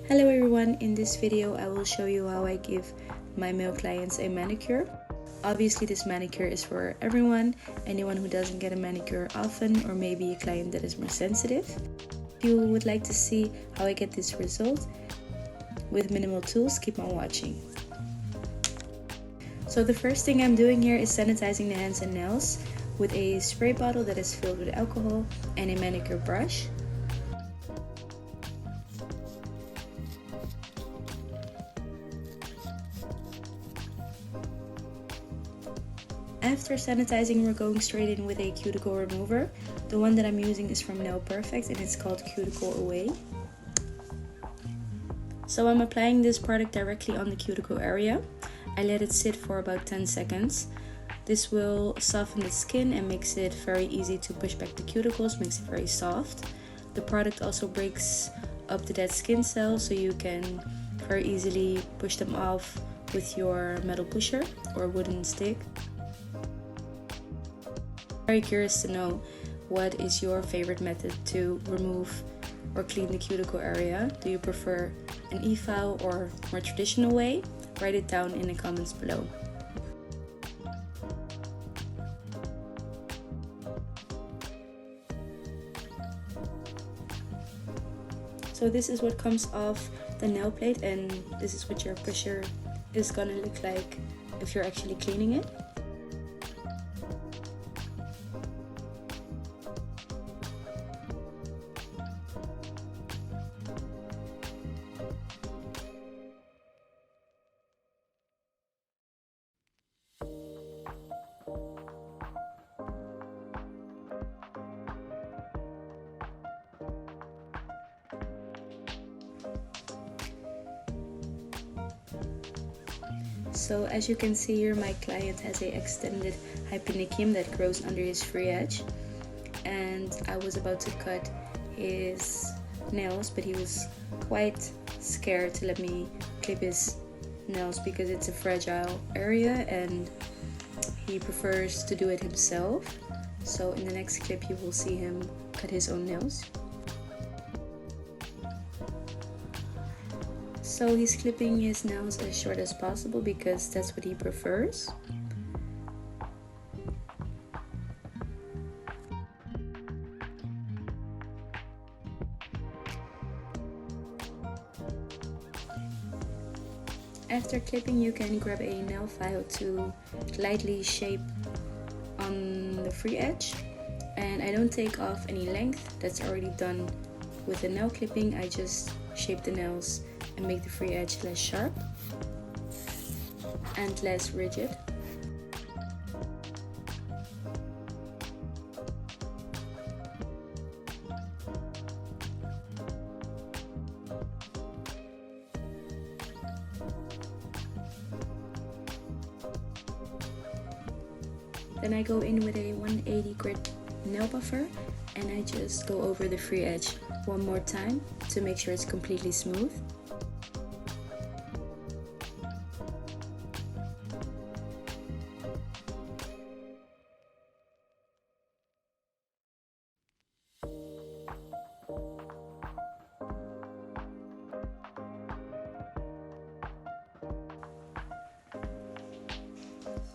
Hello everyone, in this video I will show you how I give my male clients a manicure. Obviously this manicure is for everyone, anyone who doesn't get a manicure often, or maybe a client that is more sensitive. If you would like to see how I get this result with minimal tools, keep on watching. So the first thing I'm doing here is sanitizing the hands and nails with a spray bottle that is filled with alcohol and a manicure brush. After sanitizing, we're going straight in with a cuticle remover. The one that I'm using is from Nail Perfect and it's called Cuticle Away. So I'm applying this product directly on the cuticle area. I let it sit for about 10 seconds. This will soften the skin and makes it very easy to push back the cuticles, makes it very soft. The product also breaks up the dead skin cells, so you can very easily push them off with your metal pusher or wooden stick. Very curious to know what is your favorite method to remove or clean the cuticle area. Do you prefer an e-file or more traditional way? Write it down in the comments below. So this is what comes off the nail plate, and this is what your pusher is gonna look like if you're actually cleaning it. So as you can see here, my client has an extended hyponychium that grows under his free edge, and I was about to cut his nails, but he was quite scared to let me clip his nails because it's a fragile area and he prefers to do it himself. So in the next clip you will see him cut his own nails. So he's clipping his nails as short as possible because that's what he prefers. After clipping, you can grab a nail file to lightly shape on the free edge. And I don't take off any length, that's already done with the nail clipping. I just shape the nails and make the free edge less sharp and less rigid. Then I go in with a 180 grit nail buffer and I just go over the free edge one more time to make sure it's completely smooth.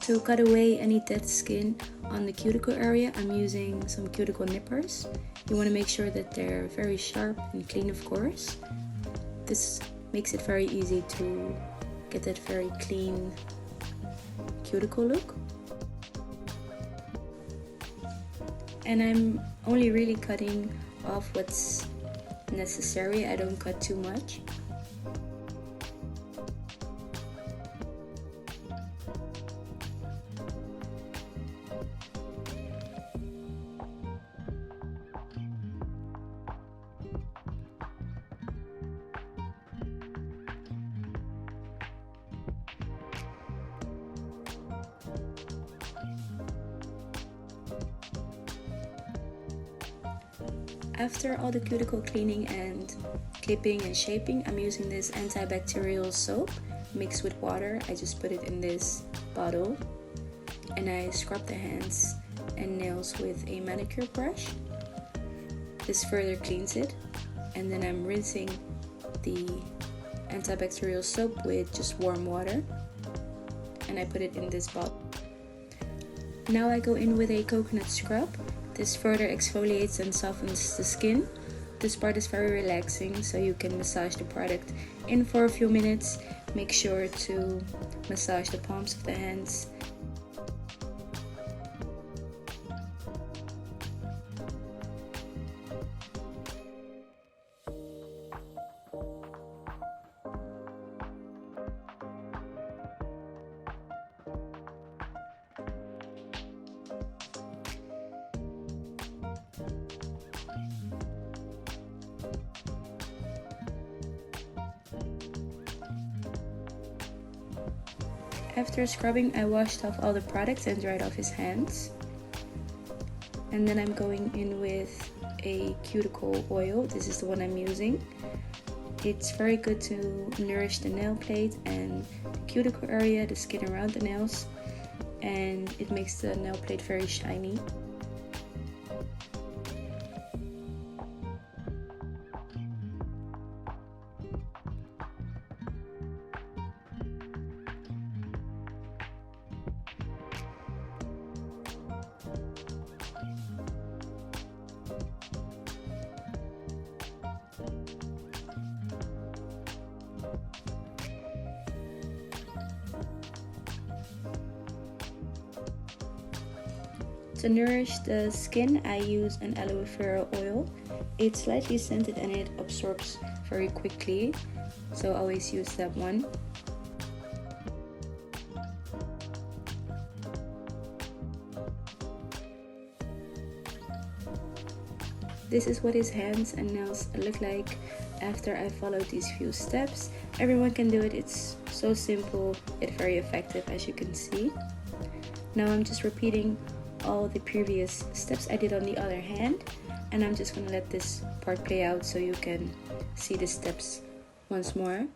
To cut away any dead skin on the cuticle area, I'm using some cuticle nippers. You want to make sure that they're very sharp and clean, of course. This makes it very easy to get that very clean cuticle look. And I'm only really cutting off what's necessary. I don't cut too much. After all the cuticle cleaning and clipping and shaping, I'm using this antibacterial soap mixed with water. I just put it in this bottle and I scrub the hands and nails with a manicure brush. This further cleans it, and then I'm rinsing the antibacterial soap with just warm water, and I put it in this bottle. Now I go in with a coconut scrub. This further exfoliates and softens the skin. This part is very relaxing, so you can massage the product in for a few minutes. Make sure to massage the palms of the hands. After scrubbing, I washed off all the products and dried off his hands. And then I'm going in with a cuticle oil. This is the one I'm using. It's very good to nourish the nail plate and the cuticle area, the skin around the nails, and it makes the nail plate very shiny. To nourish the skin, I use an aloe vera oil. It's slightly scented and it absorbs very quickly, so I always use that one. This is what his hands and nails look like after I followed these few steps. Everyone can do it. It's so simple yet very effective, as you can see. Now I'm just repeating all the previous steps I did on the other hand, and I'm just gonna let this part play out so you can see the steps once more.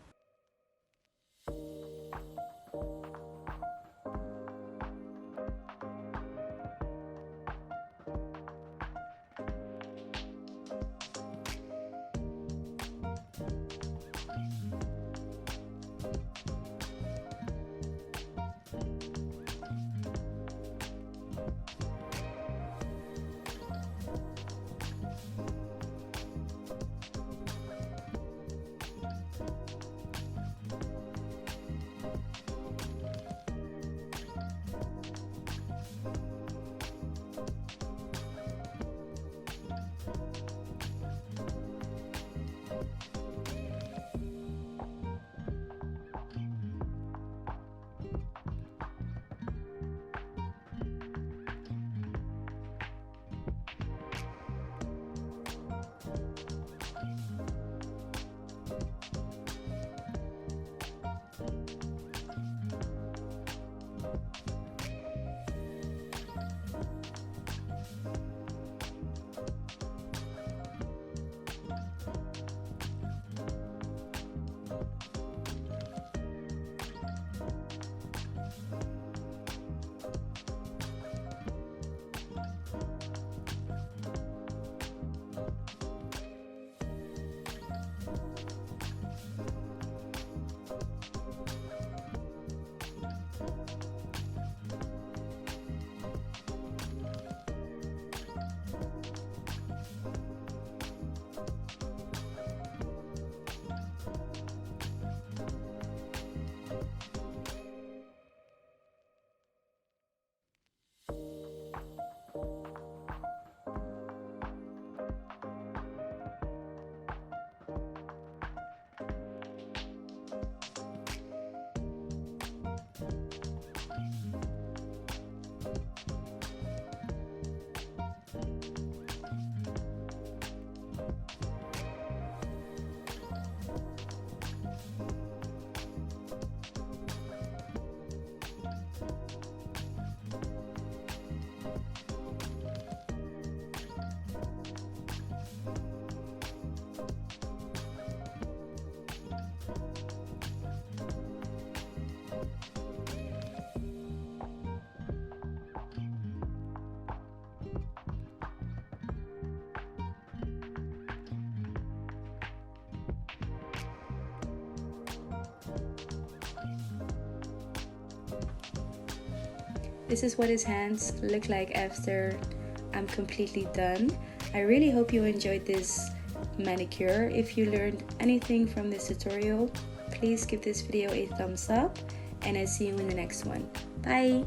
this is what his hands look like after I'm completely done. I really hope you enjoyed this manicure. If you learned anything from this tutorial, please give this video a thumbs up, and I'll see you in the next one. Bye!